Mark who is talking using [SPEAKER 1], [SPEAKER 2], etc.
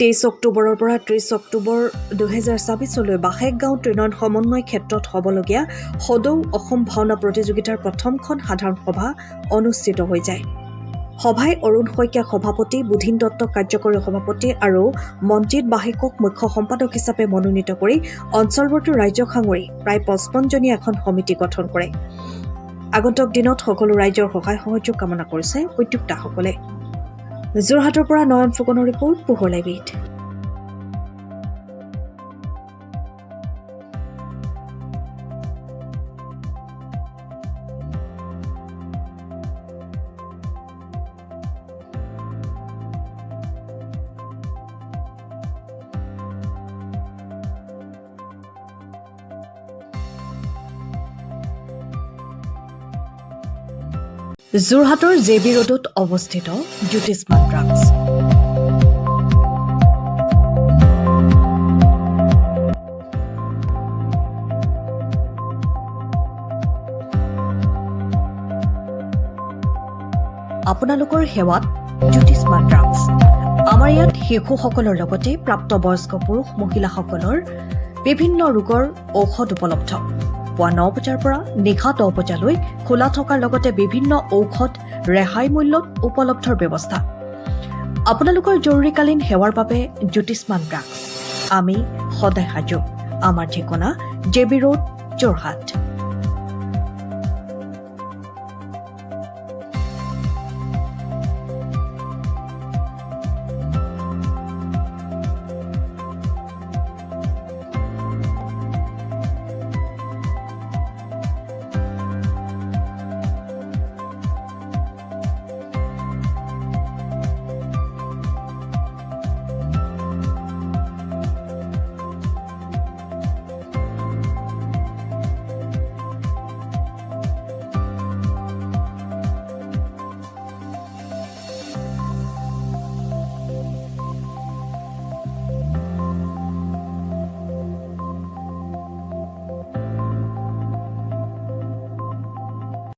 [SPEAKER 1] 23 অক্টোবৰৰ পৰা 30 অক্টোবৰ 2024লৈ বাহেকগাঁও ট্ৰেইনৰ সমন্বয় ক্ষেত্ৰত হ'বলগীয়া সদৌ অসম ভাওনা প্ৰতিযোগিতাৰ প্ৰথমখন সাধাৰণ সভা অনুষ্ঠিত হৈ যায়। সভাই অৰুণ শইকীয়াক সভাপতি, বুধিন দত্তক কাৰ্যকৰী সভাপতি আৰু মনজিৎ বাহেকক মুখ্য সম্পাদক হিচাপে মনোনীত কৰি অঞ্চলবোৰটো ৰাইজক সাঙুৰি প্ৰায় 55জনীয়া এখন সমিতি গঠন কৰে। আগন্তুক দিনত সকলো ৰাইজৰ সহায় সহযোগ কামনা কৰিছে উদ্যোক্তাসকলে। যোৰহাটৰ পৰা নয়ন ফুকনৰ ৰিপৰ্ট, পোহৰ লাইভত। যোৰহাটৰ জেবি ৰোডত অৱস্থিত জ্যোতিষ্মান ড্ৰাগছ। আপোনালোকৰ সেৱাত জ্যোতিষ্মান ড্ৰাগছ। আমাৰ ইয়াত শিশুসকলৰ লগতে প্ৰাপ্তবয়স্ক পুৰুষ মহিলাসকলৰ বিভিন্ন ৰোগৰ ঔষধ উপলব্ধ। পুৱা 9 বজাৰ পৰা নিশা 10 বজালৈ খোলা থকাৰ লগতে বিভিন্ন ঔষধ ৰেহাই মূল্যত উপলব্ধৰ ব্যৱস্থা। আপোনালোকৰ জৰুৰীকালীন সেৱাৰ বাবে জ্যোতিষ্মান ড্ৰাগছ। আমি সদায় সাজু। আমাৰ ঠিকনা জেবি ৰোড, যোৰহাট।